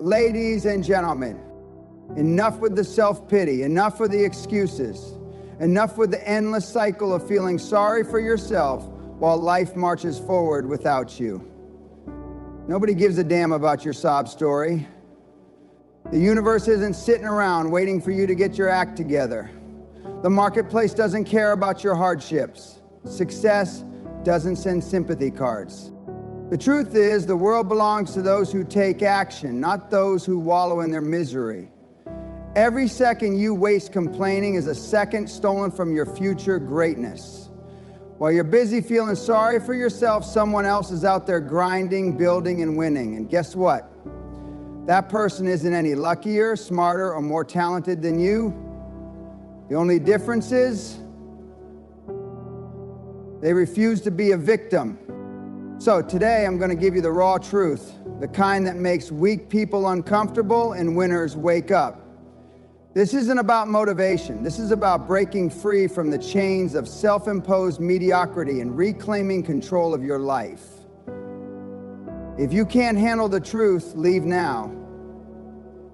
Ladies and gentlemen, enough with the self-pity, enough with the excuses, enough with the endless cycle of feeling sorry for yourself while life marches forward without you. Nobody gives a damn about your sob story. The universe isn't sitting around waiting for you to get your act together. The marketplace doesn't care about your hardships. Success doesn't send sympathy cards. The truth is, the world belongs to those who take action, not those who wallow in their misery. Every second you waste complaining is a second stolen from your future greatness. While you're busy feeling sorry for yourself, someone else is out there grinding, building, and winning. And guess what? That person isn't any luckier, smarter, or more talented than you. The only difference is they refuse to be a victim. So today I'm going to give you the raw truth, the kind that makes weak people uncomfortable and winners wake up. This isn't about motivation. This is about breaking free from the chains of self-imposed mediocrity and reclaiming control of your life. If you can't handle the truth, leave now.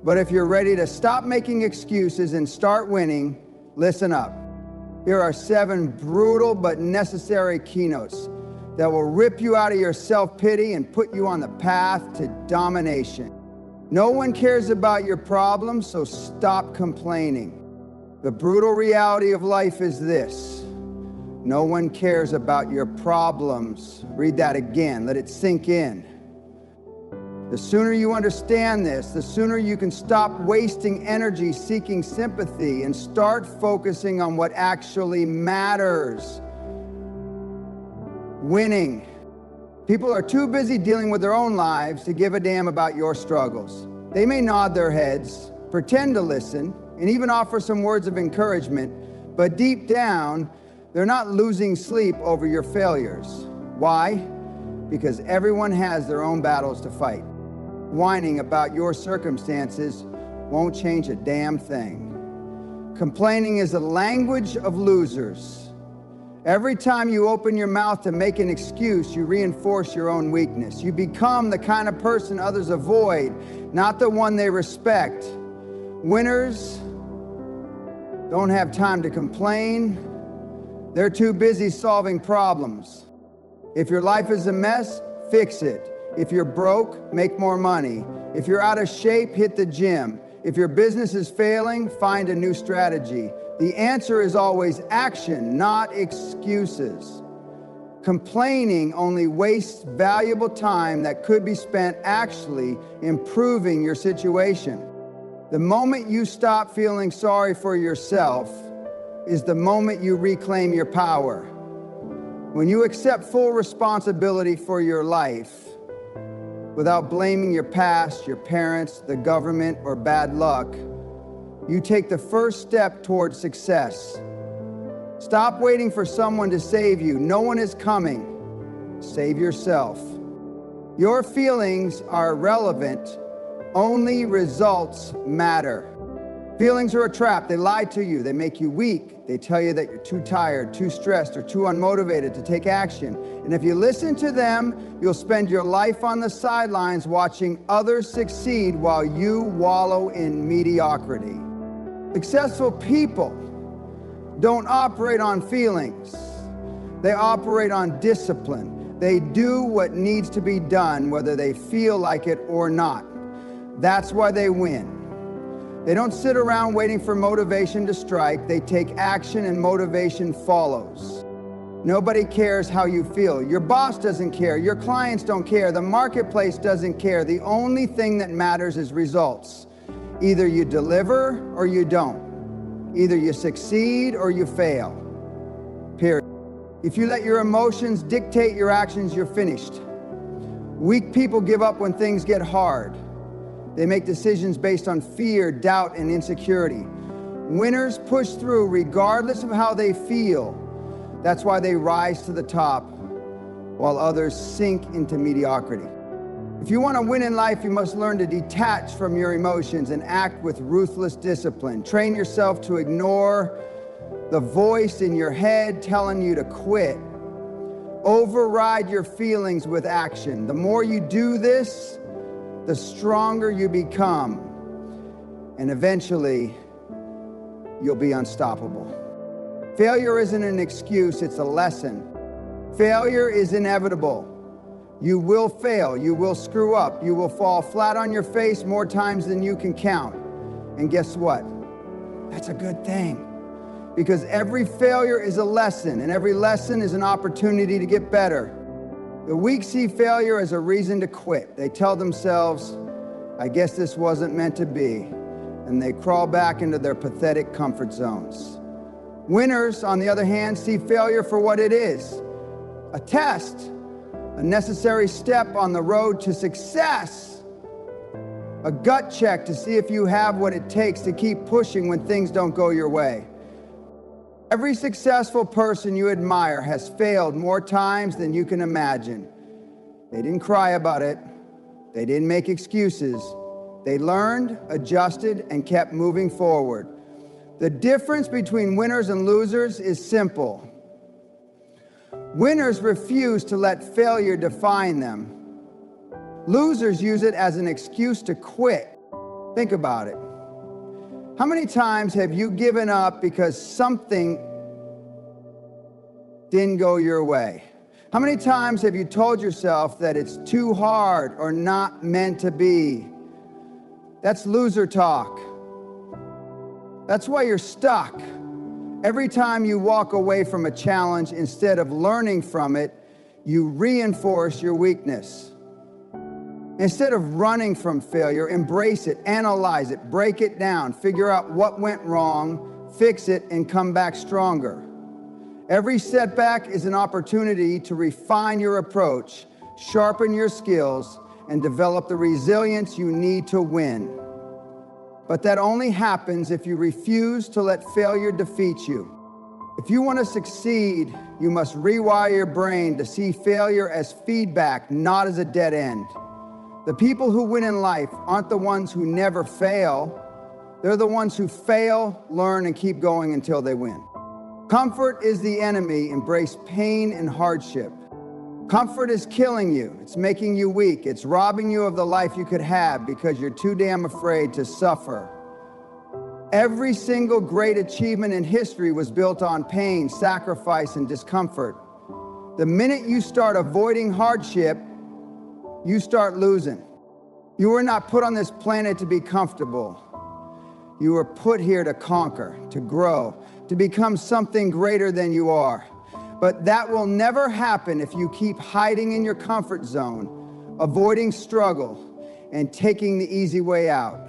But if you're ready to stop making excuses and start winning, listen up. Here are 7 brutal but necessary keynotes that will rip you out of your self-pity and put you on the path to domination. No one cares about your problems, so stop complaining. The brutal reality of life is this: no one cares about your problems. Read that again, let it sink in. The sooner you understand this, the sooner you can stop wasting energy seeking sympathy and start focusing on what actually matters. Winning. People are too busy dealing with their own lives to give a damn about your struggles. They may nod their heads, pretend to listen, and even offer some words of encouragement, but deep down, they're not losing sleep over your failures. Why? Because everyone has their own battles to fight. Whining about your circumstances won't change a damn thing. Complaining is a language of losers. Every time you open your mouth to make an excuse, you reinforce your own weakness. You become the kind of person others avoid, not the one they respect. Winners don't have time to complain. They're too busy solving problems. If your life is a mess, fix it. If you're broke, make more money. If you're out of shape, hit the gym. If your business is failing, find a new strategy. The answer is always action, not excuses. Complaining only wastes valuable time that could be spent actually improving your situation. The moment you stop feeling sorry for yourself is the moment you reclaim your power. When you accept full responsibility for your life, without blaming your past, your parents, the government, or bad luck, you take the first step towards success. Stop waiting for someone to save you. No one is coming. Save yourself. Your feelings are irrelevant. Only results matter. Feelings are a trap. They lie to you. They make you weak. They tell you that you're too tired, too stressed, or too unmotivated to take action. And if you listen to them, you'll spend your life on the sidelines watching others succeed while you wallow in mediocrity. Successful people don't operate on feelings. They operate on discipline. They do what needs to be done, whether they feel like it or not. That's why they win. They don't sit around waiting for motivation to strike. They take action and motivation follows. Nobody cares how you feel. Your boss doesn't care. Your clients don't care. The marketplace doesn't care. The only thing that matters is results. Either you deliver or you don't. Either you succeed or you fail. Period. If you let your emotions dictate your actions, you're finished. Weak people give up when things get hard. They make decisions based on fear, doubt, and insecurity. Winners push through regardless of how they feel. That's why they rise to the top, while others sink into mediocrity. If you want to win in life, you must learn to detach from your emotions and act with ruthless discipline. Train yourself to ignore the voice in your head telling you to quit. Override your feelings with action. The more you do this, the stronger you become, and eventually, you'll be unstoppable. Failure isn't an excuse, it's a lesson. Failure is inevitable. You will fail, you will screw up, you will fall flat on your face more times than you can count. And guess what? That's a good thing. Because every failure is a lesson, and every lesson is an opportunity to get better. The weak see failure as a reason to quit. They tell themselves, I guess this wasn't meant to be, and they crawl back into their pathetic comfort zones. Winners, on the other hand, see failure for what it is, a test, a necessary step on the road to success, a gut check to see if you have what it takes to keep pushing when things don't go your way. Every successful person you admire has failed more times than you can imagine. They didn't cry about it. They didn't make excuses. They learned, adjusted, and kept moving forward. The difference between winners and losers is simple. Winners refuse to let failure define them. Losers use it as an excuse to quit. Think about it. How many times have you given up because something didn't go your way? How many times have you told yourself that it's too hard or not meant to be? That's loser talk. That's why you're stuck. Every time you walk away from a challenge, instead of learning from it, you reinforce your weakness. Instead of running from failure, embrace it, analyze it, break it down, figure out what went wrong, fix it, and come back stronger. Every setback is an opportunity to refine your approach, sharpen your skills, and develop the resilience you need to win. But that only happens if you refuse to let failure defeat you. If you want to succeed, you must rewire your brain to see failure as feedback, not as a dead end. The people who win in life aren't the ones who never fail. They're the ones who fail, learn, and keep going until they win. Comfort is the enemy. Embrace pain and hardship. Comfort is killing you. It's making you weak. It's robbing you of the life you could have because you're too damn afraid to suffer. Every single great achievement in history was built on pain, sacrifice, and discomfort. The minute you start avoiding hardship, you start losing. You were not put on this planet to be comfortable. You were put here to conquer, to grow, to become something greater than you are. But that will never happen if you keep hiding in your comfort zone, avoiding struggle, and taking the easy way out.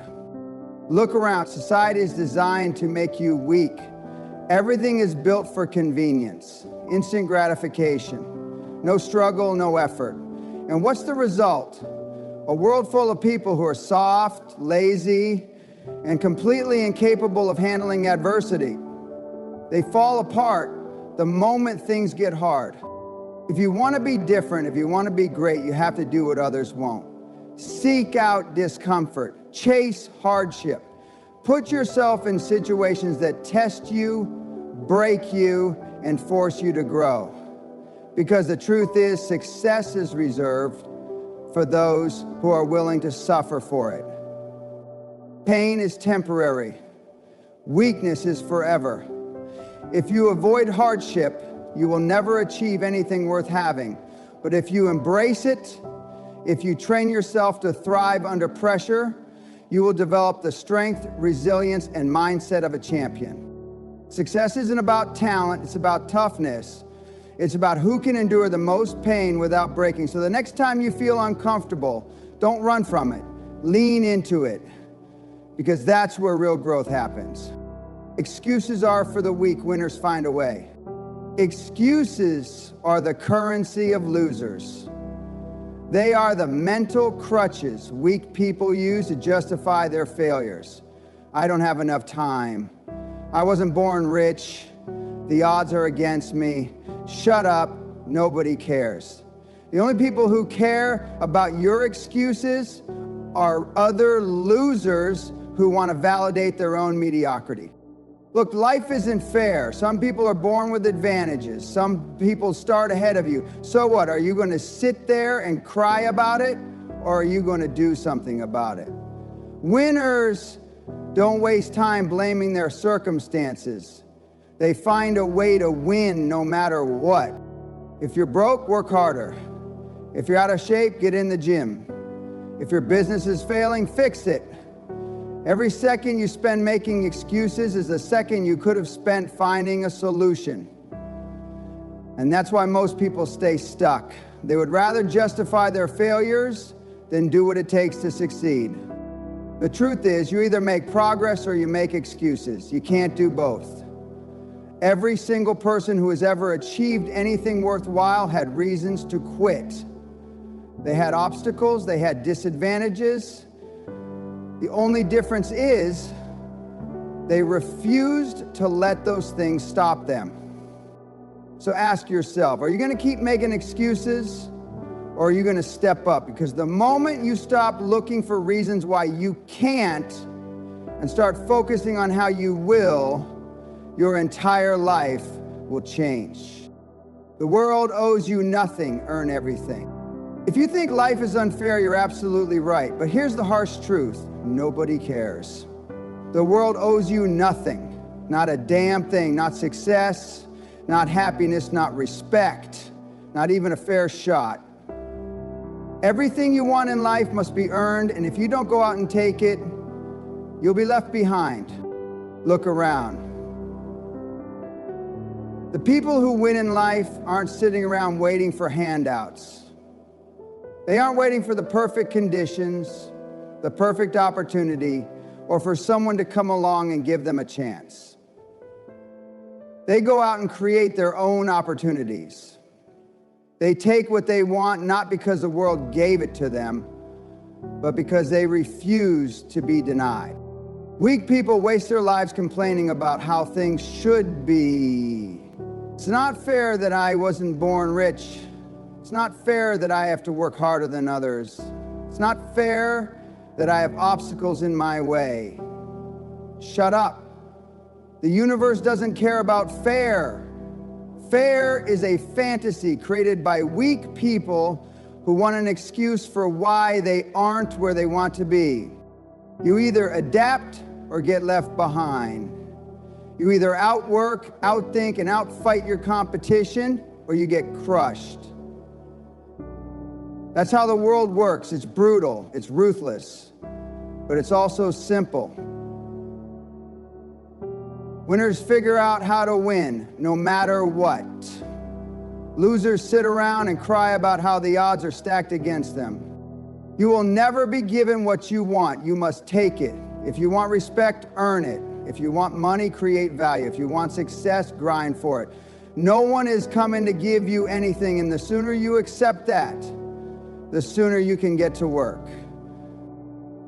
Look around. Society is designed to make you weak. Everything is built for convenience, instant gratification, no struggle, no effort. And what's the result? A world full of people who are soft, lazy, and completely incapable of handling adversity. They fall apart the moment things get hard. If you want to be different, if you want to be great, you have to do what others won't. Seek out discomfort. Chase hardship. Put yourself in situations that test you, break you, and force you to grow. Because the truth is, success is reserved for those who are willing to suffer for it. Pain is temporary. Weakness is forever. If you avoid hardship, you will never achieve anything worth having. But if you embrace it, if you train yourself to thrive under pressure, you will develop the strength, resilience, and mindset of a champion. Success isn't about talent, it's about toughness. It's about who can endure the most pain without breaking. So the next time you feel uncomfortable, don't run from it. Lean into it, because that's where real growth happens. Excuses are for the weak, winners find a way. Excuses are the currency of losers. They are the mental crutches weak people use to justify their failures. I don't have enough time. I wasn't born rich. The odds are against me. Shut up, nobody cares. The only people who care about your excuses are other losers who want to validate their own mediocrity. Look, life isn't fair. Some people are born with advantages. Some people start ahead of you. So what? Are you going to sit there and cry about it? or are you going to do something about it? Winners don't waste time blaming their circumstances. They find a way to win no matter what. If you're broke, work harder. If you're out of shape, get in the gym. If your business is failing, fix it. Every second you spend making excuses is a second you could have spent finding a solution. And that's why most people stay stuck. They would rather justify their failures than do what it takes to succeed. The truth is, you either make progress or you make excuses. You can't do both. Every single person who has ever achieved anything worthwhile had reasons to quit. They had obstacles, they had disadvantages. The only difference is they refused to let those things stop them. So ask yourself, are you going to keep making excuses, or are you going to step up? Because the moment you stop looking for reasons why you can't and start focusing on how you will, your entire life will change. The world owes you nothing, earn everything. If you think life is unfair, you're absolutely right. But here's the harsh truth. Nobody cares. The world owes you nothing. Not a damn thing. Not success, not happiness, not respect, not even a fair shot. Everything you want in life must be earned, and if you don't go out and take it, you'll be left behind. Look around. The people who win in life aren't sitting around waiting for handouts. They aren't waiting for the perfect conditions, the perfect opportunity, or for someone to come along and give them a chance. They go out and create their own opportunities. They take what they want not because the world gave it to them, but because they refuse to be denied. Weak people waste their lives complaining about how things should be. It's not fair that I wasn't born rich. It's not fair that I have to work harder than others. It's not fair that I have obstacles in my way. Shut up. The universe doesn't care about fair. Fair is a fantasy created by weak people who want an excuse for why they aren't where they want to be. You either adapt or get left behind. You either outwork, outthink, and outfight your competition, or you get crushed. That's how the world works. It's brutal, it's ruthless, but it's also simple. Winners figure out how to win, no matter what. Losers sit around and cry about how the odds are stacked against them. You will never be given what you want. You must take it. If you want respect, earn it. If you want money, create value. If you want success, grind for it. No one is coming to give you anything, and the sooner you accept that, the sooner you can get to work.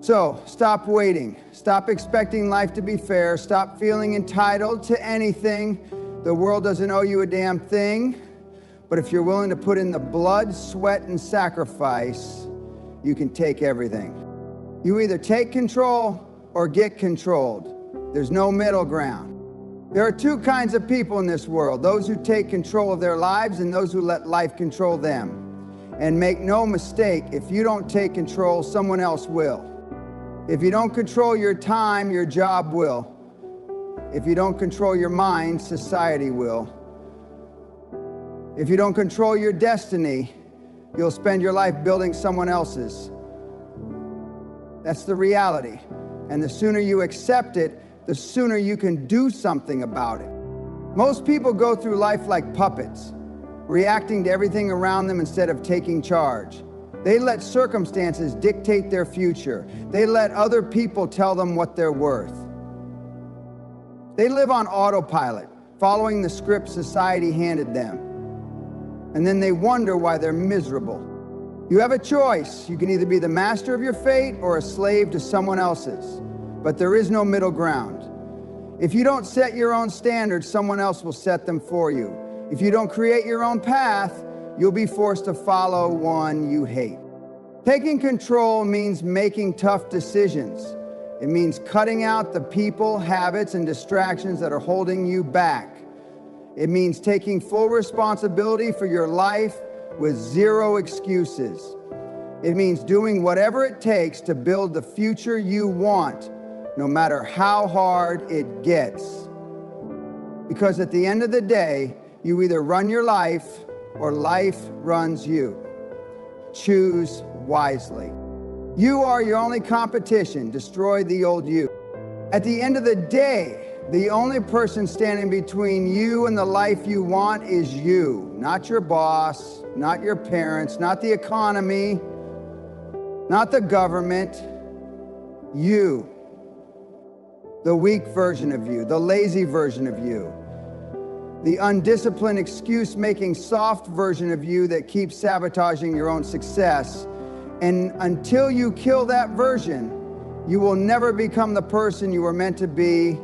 So stop waiting. Stop expecting life to be fair. Stop feeling entitled to anything. The world doesn't owe you a damn thing. But if you're willing to put in the blood, sweat, and sacrifice, you can take everything. You either take control or get controlled. There's no middle ground. There are two kinds of people in this world: those who take control of their lives and those who let life control them. And make no mistake, if you don't take control, someone else will. If you don't control your time, your job will. If you don't control your mind, society will. If you don't control your destiny, you'll spend your life building someone else's. That's the reality. And the sooner you accept it, the sooner you can do something about it. Most people go through life like puppets, reacting to everything around them instead of taking charge. They let circumstances dictate their future. They let other people tell them what they're worth. They live on autopilot, following the script society handed them. And then they wonder why they're miserable. You have a choice. You can either be the master of your fate or a slave to someone else's. But there is no middle ground. If you don't set your own standards, someone else will set them for you. If you don't create your own path, you'll be forced to follow one you hate. Taking control means making tough decisions. It means cutting out the people, habits, and distractions that are holding you back. It means taking full responsibility for your life with zero excuses. It means doing whatever it takes to build the future you want, no matter how hard it gets. Because at the end of the day, you either run your life or life runs you. Choose wisely. You are your only competition. Destroy the old you. At the end of the day, the only person standing between you and the life you want is you. Not your boss, not your parents, not the economy, not the government. You. The weak version of you, the lazy version of you, the undisciplined, excuse-making, soft version of you that keeps sabotaging your own success. And until you kill that version, you will never become the person you were meant to be.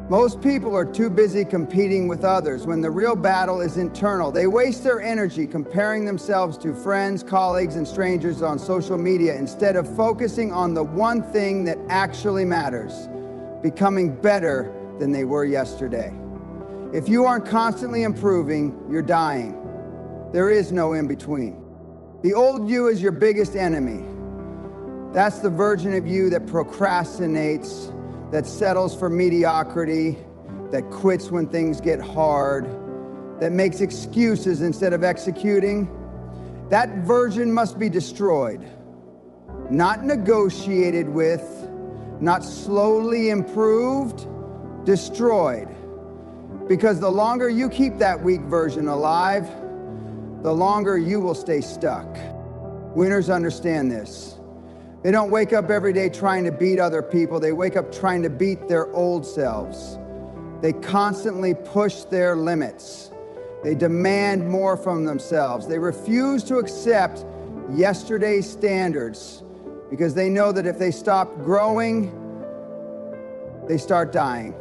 Most people are too busy competing with others when the real battle is internal. They waste their energy comparing themselves to friends, colleagues, and strangers on social media instead of focusing on the one thing that actually matters, becoming better than they were yesterday. If you aren't constantly improving, you're dying. There is no in-between. The old you is your biggest enemy. That's the version of you that procrastinates, that settles for mediocrity, that quits when things get hard, that makes excuses instead of executing. That version must be destroyed, not negotiated with, not slowly improved, destroyed. Because the longer you keep that weak version alive, the longer you will stay stuck. Winners understand this. They don't wake up every day trying to beat other people. They wake up trying to beat their old selves. They constantly push their limits. They demand more from themselves. They refuse to accept yesterday's standards because they know that if they stop growing, they start dying.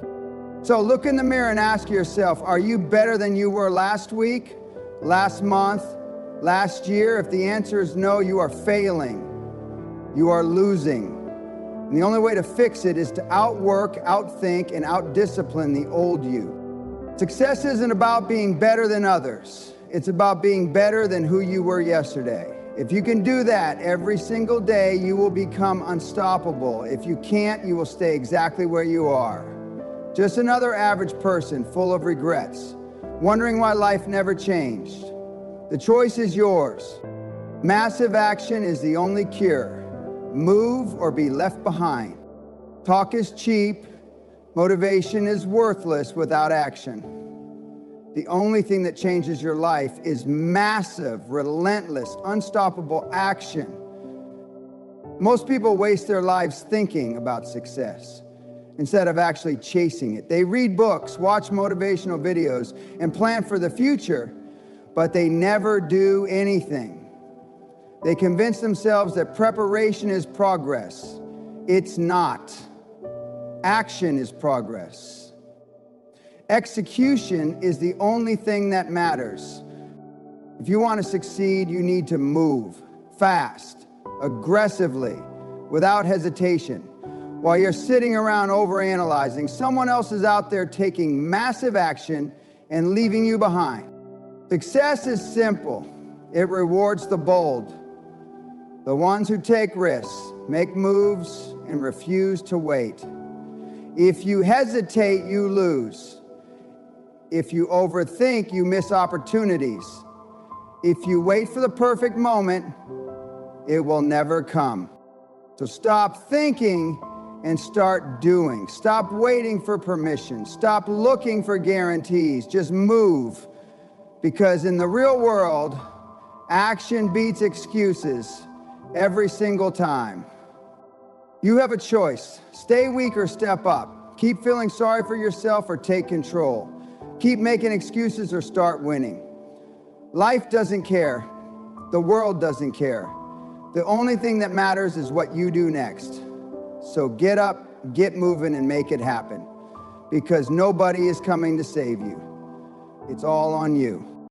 So look in the mirror and ask yourself, are you better than you were last week, last month, last year? If the answer is no, you are failing. You are losing. And the only way to fix it is to outwork, outthink, and outdiscipline the old you. Success isn't about being better than others. It's about being better than who you were yesterday. If you can do that every single day, you will become unstoppable. If you can't, you will stay exactly where you are. Just another average person full of regrets, wondering why life never changed. The choice is yours. Massive action is the only cure. Move or be left behind. Talk is cheap. Motivation is worthless without action. The only thing that changes your life is massive, relentless, unstoppable action. Most people waste their lives thinking about success instead of actually chasing it. They read books, watch motivational videos, and plan for the future, but they never do anything. They convince themselves that preparation is progress. It's not. Action is progress. Execution is the only thing that matters. If you want to succeed, you need to move fast, aggressively, without hesitation. While you're sitting around overanalyzing, someone else is out there taking massive action and leaving you behind. Success is simple. It rewards the bold, the ones who take risks, make moves, and refuse to wait. If you hesitate, you lose. If you overthink, you miss opportunities. If you wait for the perfect moment, it will never come. So stop thinking and start doing. Stop waiting for permission. Stop looking for guarantees. Just move. Because in the real world, action beats excuses every single time. You have a choice. Stay weak or step up. Keep feeling sorry for yourself or take control. Keep making excuses or start winning. Life doesn't care. The world doesn't care. The only thing that matters is what you do next. So get up, get moving, and make it happen. Because nobody is coming to save you. It's all on you.